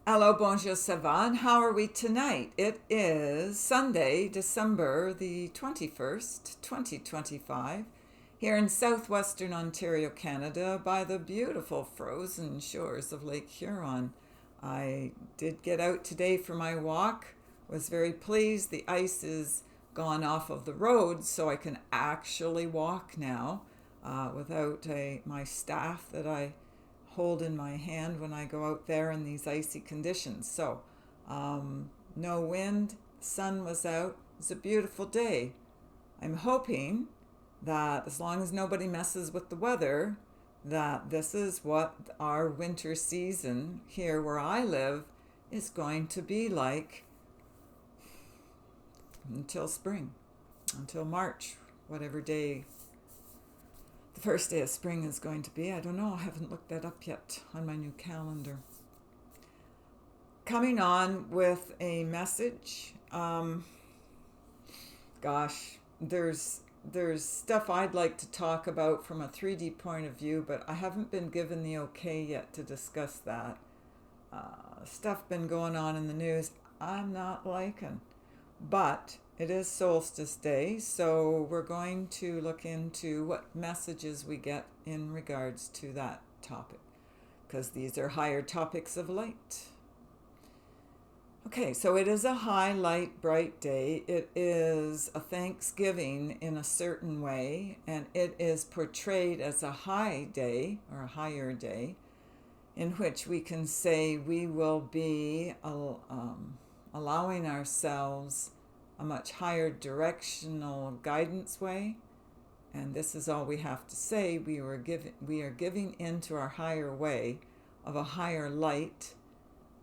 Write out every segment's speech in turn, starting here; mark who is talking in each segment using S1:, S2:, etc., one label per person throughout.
S1: Hello, bonjour, ça va? And how are we tonight? It is Sunday, December the 21st, 2025, here in southwestern Ontario, Canada, by the beautiful frozen shores of Lake Huron. I did get out today for my walk, was very pleased. The ice is gone off of the road, so I can actually walk now without my staff that I hold in my hand when I go out there in these icy conditions. So, no wind, sun was out. It's a beautiful day. I'm hoping that as long as nobody messes with the weather, that this is what our winter season here where I live is going to be like until spring, until March, whatever day the first day of spring is going to be. I don't know. I haven't looked that up yet on my new calendar. Coming on with a message. Gosh, there's stuff I'd like to talk about from a 3D point of view, but I haven't been given the okay yet to discuss that. Stuff been going on in the news I'm not liking. But it is Solstice Day, so we're going to look into what messages we get in regards to that topic, because these are higher topics of light. Okay, so it is a high light, bright day. It is a Thanksgiving in a certain way, and it is portrayed as a high day or a higher day in which we can say we will be allowing ourselves a much higher directional guidance way. And this is all we have to say. We are giving into our higher way of a higher light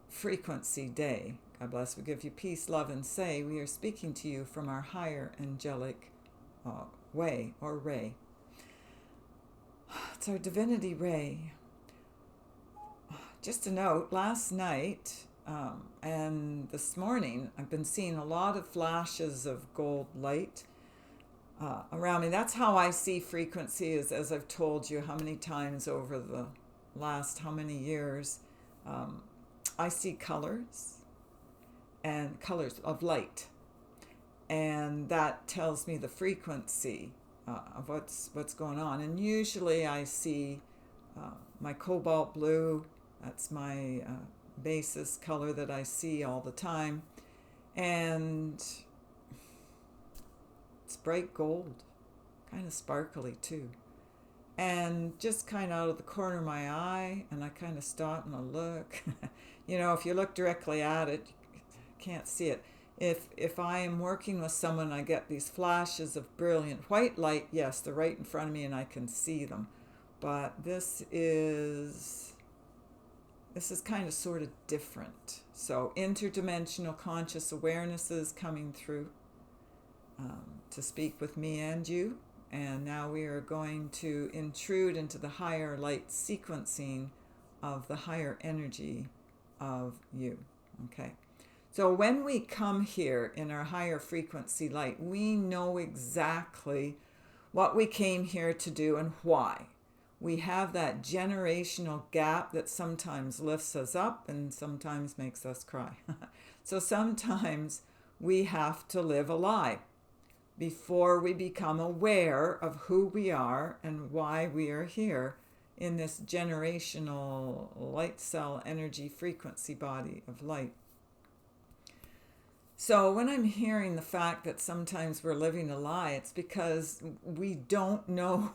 S1: frequency day. God bless. We give you peace, love, and say we are speaking to you from our higher angelic way or ray. It's our divinity ray. Just a note, last night and this morning, I've been seeing a lot of flashes of gold light around me. That's how I see frequency, is as I've told you how many times over the last how many years. I see colors and colors of light, and that tells me the frequency of what's going on. And usually I see my cobalt blue. That's my basis color that I see all the time, and it's bright gold, kind of sparkly too. And just kind of out of the corner of my eye, and I kind of stop and I look. If you look directly at it, you can't see it. If I am working with someone, I get these flashes of brilliant white light. Yes, they're right in front of me and I can see them. But this is kind of sort of different. So interdimensional conscious awarenesses coming through to speak with me and you. And now we are going to intrude into the higher light sequencing of the higher energy of you. Okay. So when we come here in our higher frequency light, we know exactly what we came here to do and why. We have that generational gap that sometimes lifts us up and sometimes makes us cry. So sometimes we have to live a lie before we become aware of who we are and why we are here in this generational light cell energy frequency body of light. So when I'm hearing the fact that sometimes we're living a lie, it's because we don't know,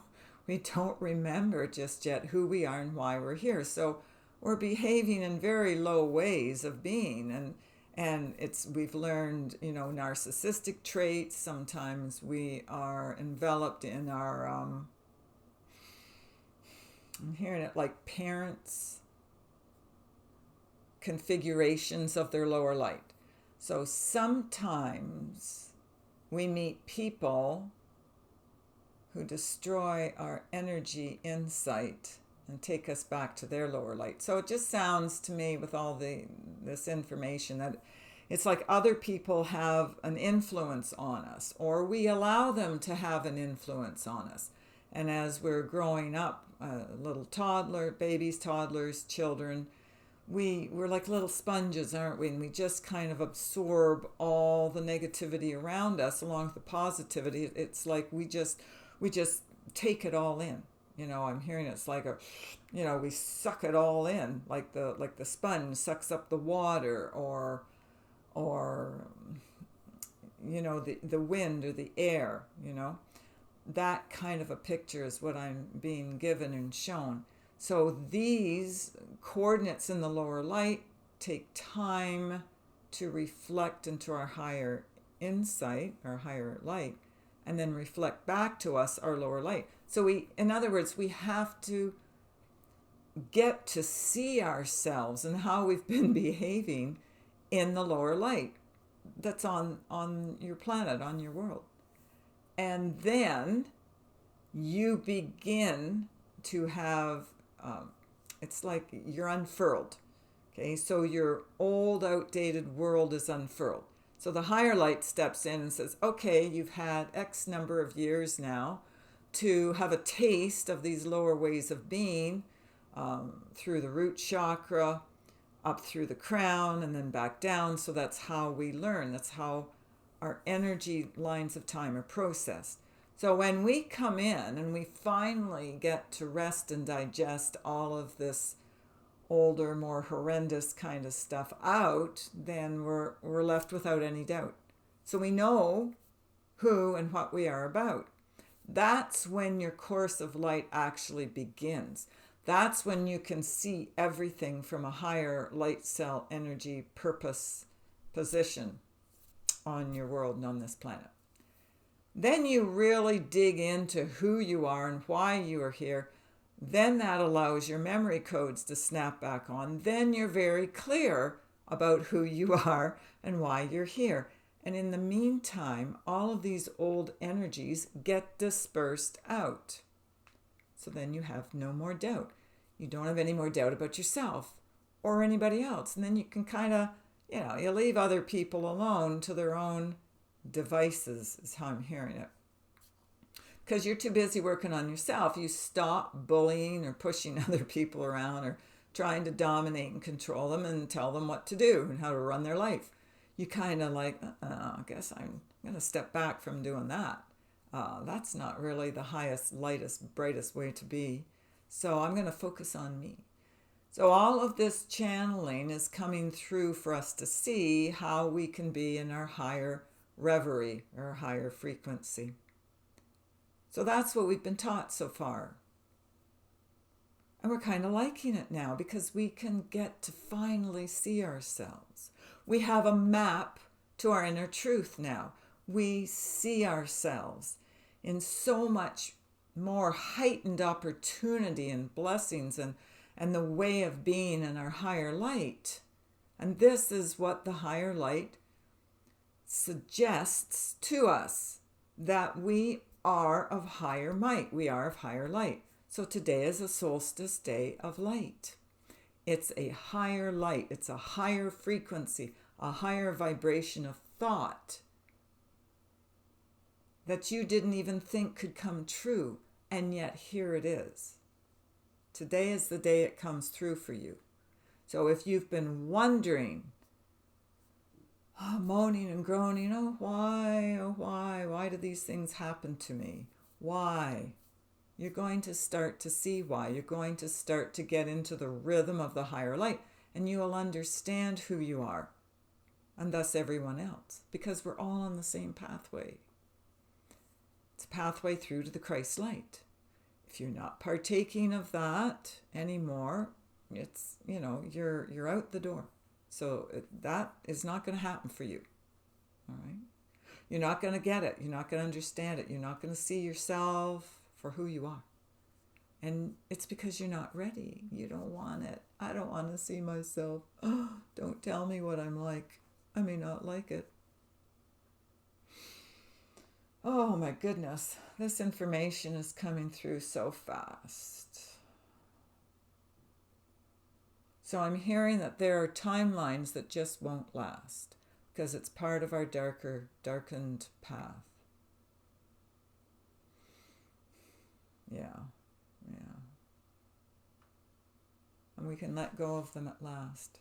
S1: we don't remember just yet who we are and why we're here. So we're behaving in very low ways of being, and we've learned, narcissistic traits. Sometimes we are enveloped in our I'm hearing it like parents configurations of their lower light. So sometimes we meet people who destroy our energy insight and take us back to their lower light. So it just sounds to me, with all this information, that it's like other people have an influence on us, or we allow them to have an influence on us. And as we're growing up, little babies, toddlers, children, we're like little sponges, aren't we? And we just kind of absorb all the negativity around us along with the positivity. It's like we just take it all in. I'm hearing it's like we suck it all in, like the sponge sucks up the water, or the wind or the air. That kind of a picture is what I'm being given and shown. So these coordinates in the lower light take time to reflect into our higher insight, our higher light, and then reflect back to us our lower light. So in other words, we have to get to see ourselves and how we've been behaving in the lower light that's on your planet, on your world. And then you begin to have, it's like you're unfurled. Okay, so your old, outdated world is unfurled. So the higher light steps in and says, okay, you've had X number of years now to have a taste of these lower ways of being, through the root chakra, up through the crown, and then back down. So that's how we learn. That's how our energy lines of time are processed. So when we come in and we finally get to rest and digest all of this older, more horrendous kind of stuff out, then we're left without any doubt. So we know who and what we are about. That's when your course of light actually begins. That's when you can see everything from a higher light cell energy purpose position on your world and on this planet. Then you really dig into who you are and why you are here. Then that allows your memory codes to snap back on. Then you're very clear about who you are and why you're here. And in the meantime, all of these old energies get dispersed out. So then you have no more doubt. You don't have any more doubt about yourself or anybody else. And then you can kind of, you leave other people alone to their own devices, is how I'm hearing it. Because you're too busy working on yourself. You stop bullying or pushing other people around or trying to dominate and control them and tell them what to do and how to run their life. You kind of like, I guess I'm going to step back from doing that. That's not really the highest, lightest, brightest way to be. So I'm going to focus on me. So all of this channeling is coming through for us to see how we can be in our higher reverie or higher frequency. So that's what we've been taught so far. And we're kind of liking it now because we can get to finally see ourselves. We have a map to our inner truth now. We see ourselves in so much more heightened opportunity and blessings and the way of being in our higher light. And this is what the higher light suggests to us, that we are of higher might. We are of higher light. So today is a solstice day of light. It's a higher light. It's a higher frequency, a higher vibration of thought that you didn't even think could come true. And yet here it is. Today is the day it comes through for you. So if you've been wondering, moaning and groaning, why do these things happen to me? Why? You're going to start to see why. You're going to start to get into the rhythm of the higher light, and you will understand who you are, and thus everyone else, because we're all on the same pathway. It's a pathway through to the Christ light. If you're not partaking of that anymore, it's, you're out the door. So that is not going to happen for you. All right? You're not going to get it. You're not going to understand it. You're not going to see yourself for who you are. And it's because you're not ready. You don't want it. I don't want to see myself. Oh, don't tell me what I'm like. I may not like it. Oh my goodness. This information is coming through so fast. So I'm hearing that there are timelines that just won't last because it's part of our darkened path. Yeah. and we can let go of them at last.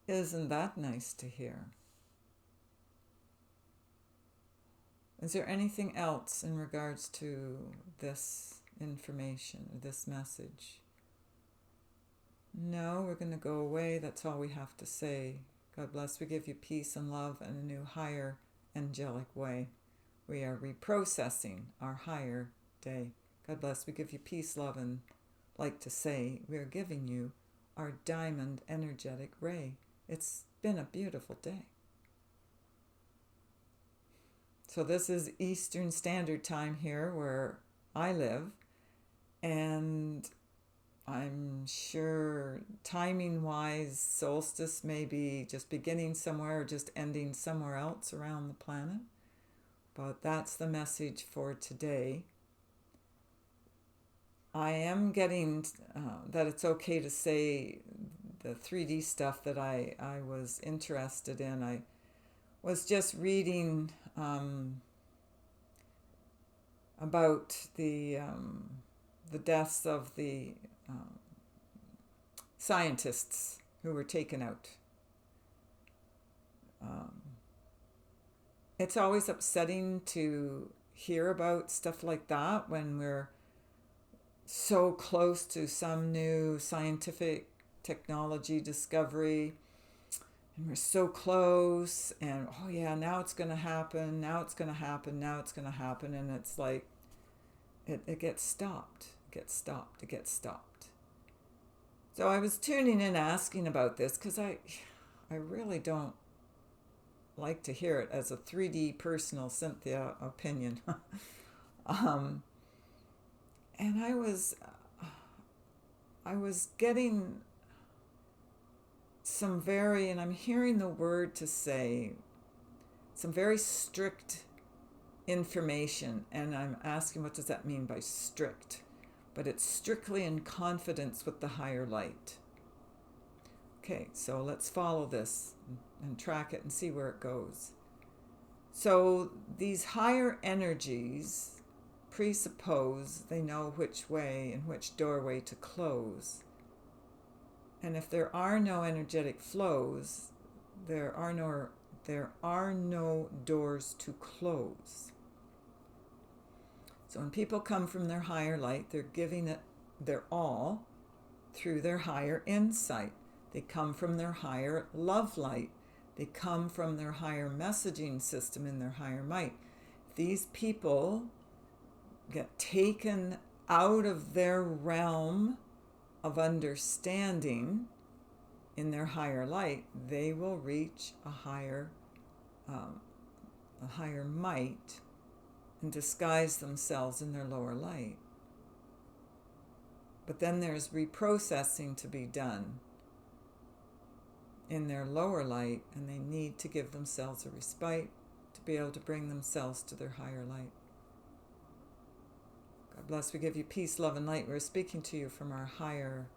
S1: Isn't that nice to hear? Is there anything else in regards to this information, this message? No, we're going to go away. That's all we have to say. God bless. We give you peace and love and a new higher angelic way. We are reprocessing our higher day. God bless. We give you peace, love, and like to say, we are giving you our diamond energetic ray. It's been a beautiful day. So this is Eastern Standard Time here where I live, and I'm sure timing-wise, solstice may be just beginning somewhere or just ending somewhere else around the planet. But that's the message for today. I am getting that it's okay to say the 3D stuff that I was interested in. I was just reading about the deaths of the scientists who were taken out. It's always upsetting to hear about stuff like that when we're so close to some new scientific technology discovery, and we're so close, and oh yeah, now it's going to happen, now it's going to happen, now it's going to happen, and it's like it gets stopped, it gets stopped, it gets stopped. So I was tuning in asking about this because I really don't like to hear it as a 3D personal Cynthia opinion. And I was getting some and I'm hearing the word to say, some very strict information, and I'm asking, what does that mean by strict? But it's strictly in confidence with the higher light. Okay, so let's follow this and track it and see where it goes. So these higher energies presuppose they know which way and which doorway to close. And if there are no energetic flows, there are no doors to close. So when people come from their higher light, they're giving it their all through their higher insight. They come from their higher love light. They come from their higher messaging system in their higher might. These people get taken out of their realm of understanding in their higher light, they will reach a higher might and disguise themselves in their lower light. But then there's reprocessing to be done in their lower light, and they need to give themselves a respite to be able to bring themselves to their higher light. God bless. We give you peace, love, and light. We're speaking to you from our higher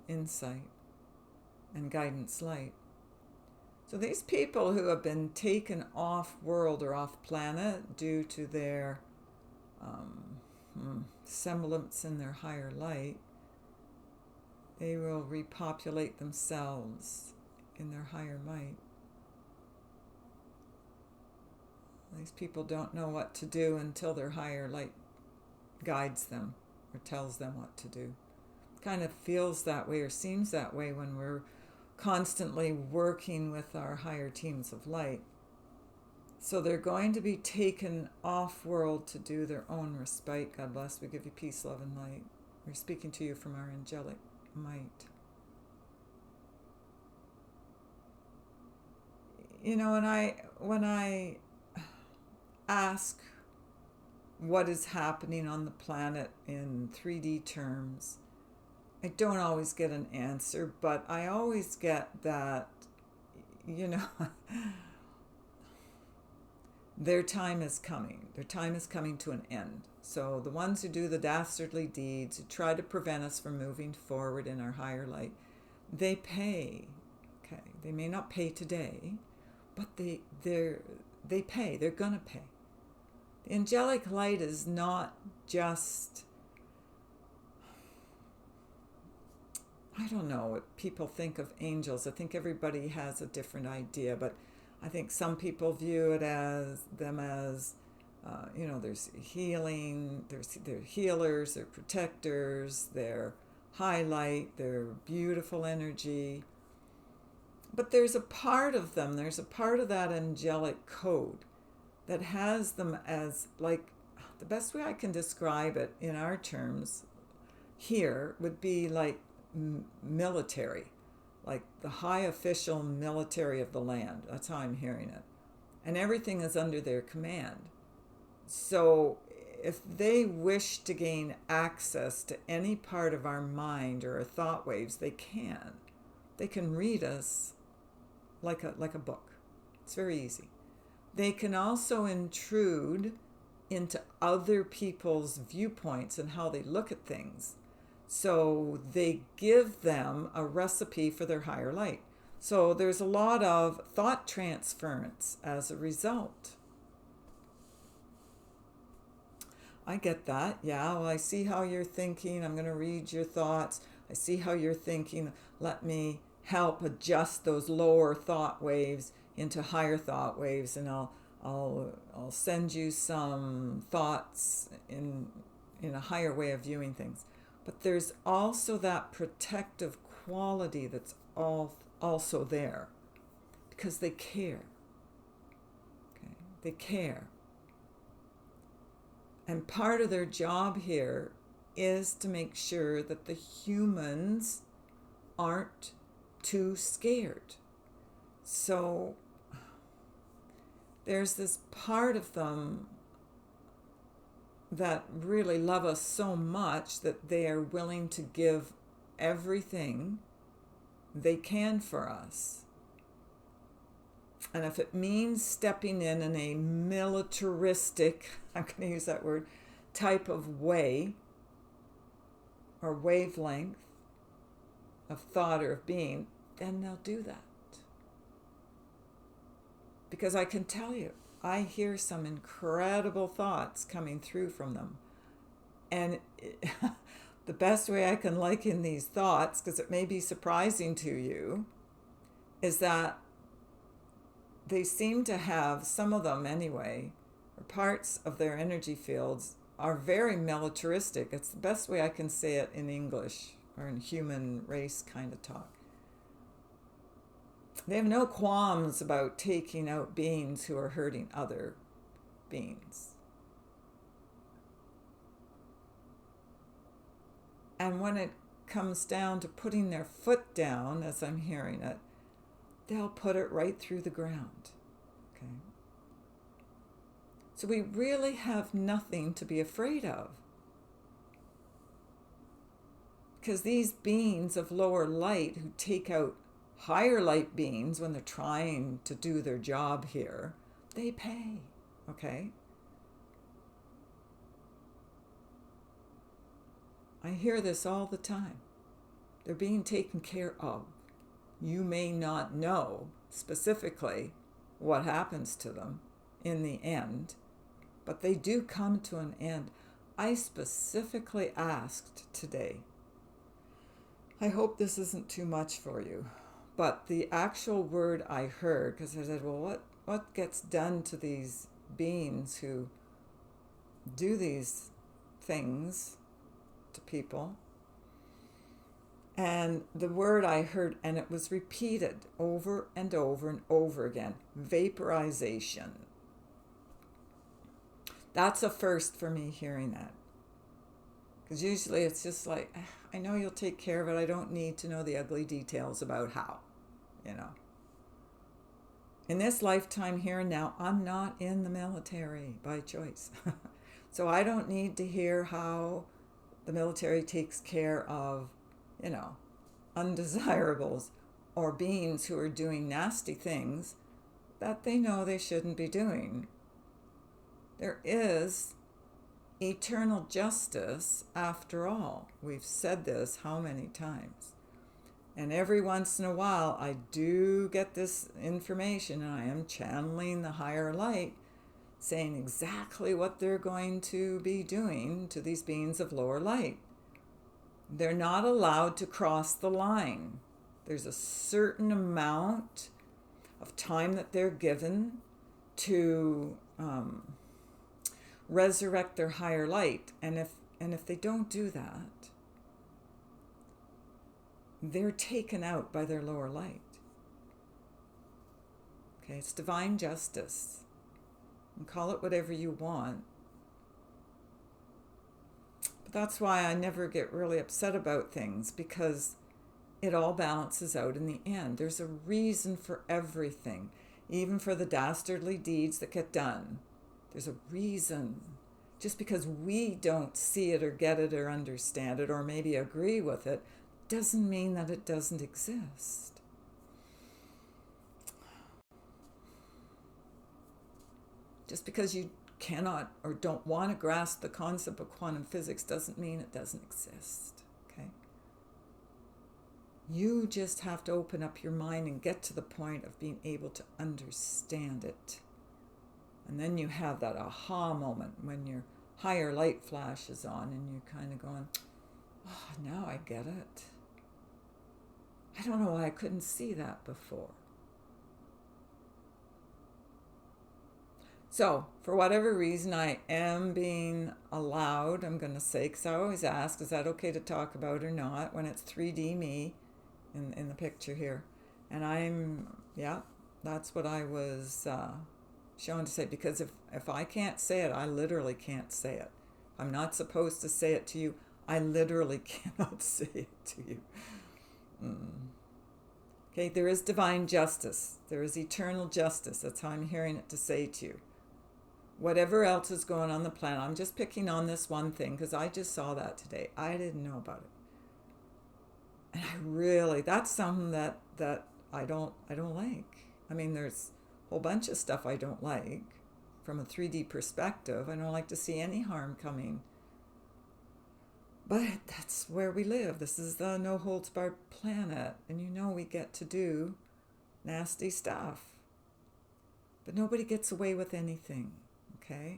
S1: insight and guidance light. So these people who have been taken off world or off planet due to their semblance in their higher light, they will repopulate themselves in their higher might. These people don't know what to do until their higher light guides them or tells them what to do. It kind of feels that way or seems that way when we're constantly working with our higher teams of light. So they're going to be taken off world to do their own respite. God bless. We give you peace, love, and light. We're speaking to you from our angelic might. You know, when I ask what is happening on the planet in 3D terms, I don't always get an answer, but I always get that, you know, their time is coming. Their time is coming to an end. So the ones who do the dastardly deeds, who try to prevent us from moving forward in our higher light, they pay. Okay, they may not pay today, but they pay. They're gonna pay. The angelic light is not just I don't know what people think of angels. I think everybody has a different idea, but I think some people view it as them as, there's healing, they're healers, they're protectors, they're highlight, they're beautiful energy. But there's a part of them, there's a part of that angelic code that has them as, like, the best way I can describe it in our terms here would be like military, like the high official military of the land. That's how I'm hearing it. And everything is under their command. So if they wish to gain access to any part of our mind or our thought waves, they can. They can read us like a book. It's very easy. They can also intrude into other people's viewpoints and how they look at things. So they give them a recipe for their higher light. So there's a lot of thought transference as a result. I get that. Yeah, well, I see how you're thinking. I'm going to read your thoughts. I see how you're thinking. Let me help adjust those lower thought waves into higher thought waves, and I'll send you some thoughts in a higher way of viewing things. But there's also that protective quality that's also there, because they care. Okay? They care. And part of their job here is to make sure that the humans aren't too scared. So there's this part of them that really love us so much that they are willing to give everything they can for us. And if it means stepping in a militaristic, I'm going to use that word, type of way or wavelength of thought or of being, then they'll do that. Because I can tell you, I hear some incredible thoughts coming through from them. And the best way I can liken these thoughts, because it may be surprising to you, is that they seem to have, some of them anyway, or parts of their energy fields are very militaristic. It's the best way I can say it in English or in human race kind of talk. They have no qualms about taking out beings who are hurting other beings. And when it comes down to putting their foot down, as I'm hearing it, they'll put it right through the ground. Okay. So we really have nothing to be afraid of. Because these beings of lower light who take out higher light beings when they're trying to do their job here, they pay. Okay? I hear this all the time. They're being taken care of. You may not know specifically what happens to them in the end, but they do come to an end. I specifically asked today, I hope this isn't too much for you, but the actual word I heard, because I said, well, what gets done to these beings who do these things to people? And the word I heard, and it was repeated over and over and over again, vaporization. That's a first for me hearing that. Because usually it's just like, I know you'll take care of it. I don't need to know the ugly details about how, In this lifetime here and now, I'm not in the military by choice. So I don't need to hear how the military takes care of undesirables or beings who are doing nasty things that they know they shouldn't be doing. There is eternal justice after all. We've said this how many times? And every once in a while I do get this information, and I am channeling the higher light saying exactly what they're going to be doing to these beings of lower light. They're not allowed to cross the line. There's a certain amount of time that they're given to resurrect their higher light. And if they don't do that, they're taken out by their lower light. Okay, it's divine justice. And call it whatever you want. But that's why I never get really upset about things, because it all balances out in the end. There's a reason for everything, even for the dastardly deeds that get done. There's a reason. Just because we don't see it or get it or understand it or maybe agree with it doesn't mean that it doesn't exist. Just because you cannot or don't want to grasp the concept of quantum physics doesn't mean it doesn't exist. Okay? You just have to open up your mind and get to the point of being able to understand it. And then you have that aha moment when your higher light flashes on and you're kind of going, oh, now I get it. I don't know why I couldn't see that before. So, for whatever reason, I am being allowed, I'm going to say, because I always ask, is that okay to talk about or not, when it's 3D me in the picture here. And that's what I was shown to say, because if I can't say it, I literally can't say it. I'm not supposed to say it to you. I literally cannot say it to you. Okay, there is divine justice. There is eternal justice. That's how I'm hearing it to say to you. Whatever else is going on the planet, I'm just picking on this one thing because I just saw that today. I didn't know about it. And that's something that I don't like. I mean, there's a whole bunch of stuff I don't like from a 3D perspective. I don't like to see any harm coming. But that's where we live. This is the no holds barred planet. And we get to do nasty stuff. But nobody gets away with anything. Okay?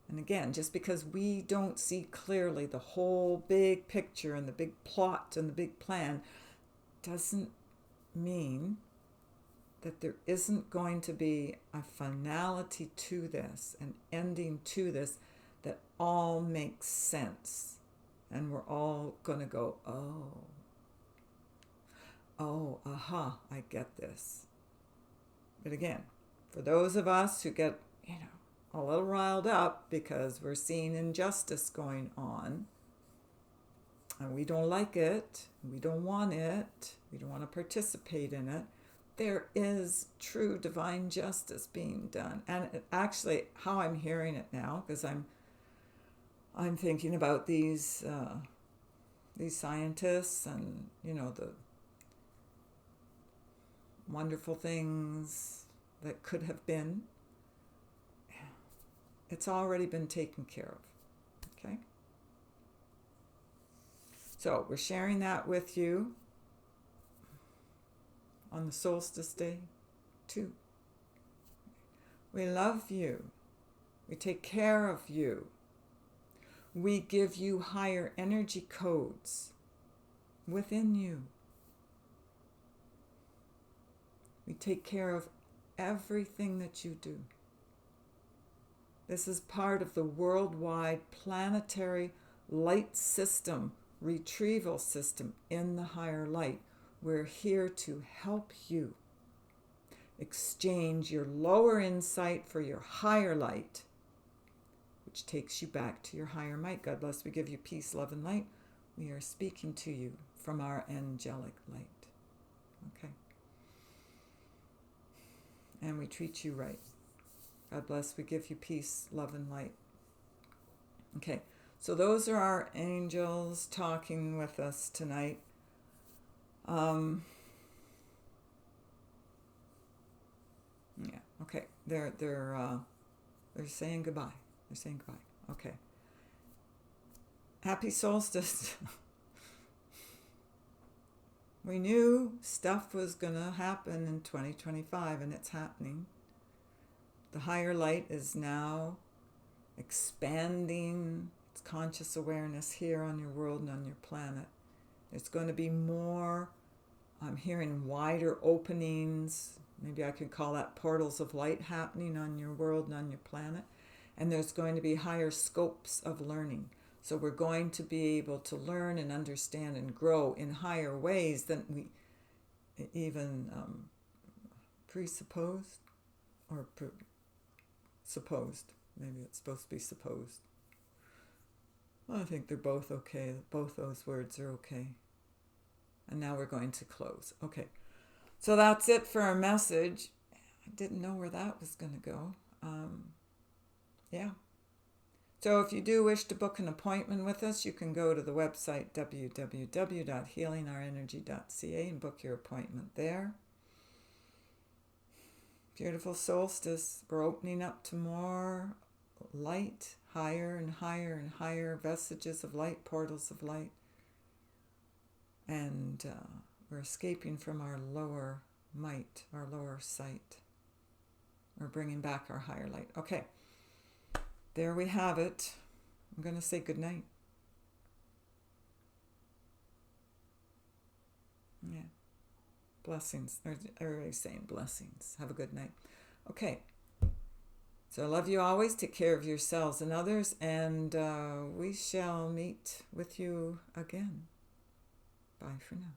S1: And again, just because we don't see clearly the whole big picture and the big plot and the big plan doesn't mean that there isn't going to be a finality to this, an ending to this that all makes sense. And we're all going to go, aha, I get this. But again, for those of us who get, a little riled up because we're seeing injustice going on, and we don't like it, we don't want it, we don't want to participate in it, there is true divine justice being done. And actually, how I'm hearing it now, because I'm thinking about these scientists and the wonderful things that could have been. It's already been taken care of. Okay? So we're sharing that with you on the Solstice Day too. We love you. We take care of you. We give you higher energy codes within you. We take care of everything that you do. This is part of the worldwide planetary light system, retrieval system in the higher light. We're here to help you exchange your lower insight for your higher light, which takes you back to your higher might. God bless. We give you peace, love, and light. We are speaking to you from our angelic light. Okay? And we treat you right. God bless. We give you peace, love, and light. Okay, so those are our angels talking with us tonight. Okay. They're saying goodbye. They're saying goodbye. Okay. Happy solstice. We knew stuff was going to happen in 2025, and it's happening. The higher light is now expanding conscious awareness here on your world and on your planet. There's going to be more, I'm hearing wider openings. Maybe I could call that portals of light happening on your world and on your planet. And there's going to be higher scopes of learning. So we're going to be able to learn and understand and grow in higher ways than we even presupposed or supposed. Maybe it's supposed to be supposed. Well, I think they're both okay. Both those words are okay. And now we're going to close. Okay. So that's it for our message. I didn't know where that was going to go. Yeah. So if you do wish to book an appointment with us, you can go to the website www.healingourenergy.ca and book your appointment there. Beautiful solstice. We're opening up to more light, higher and higher and higher vestiges of light, portals of light. And we're escaping from our lower might, our lower sight. We're bringing back our higher light. Okay. There we have it. I'm going to say good night. Yeah. Blessings. Everybody's saying blessings. Have a good night. Okay. So I love you always. Take care of yourselves and others. And we shall meet with you again. Bye for now.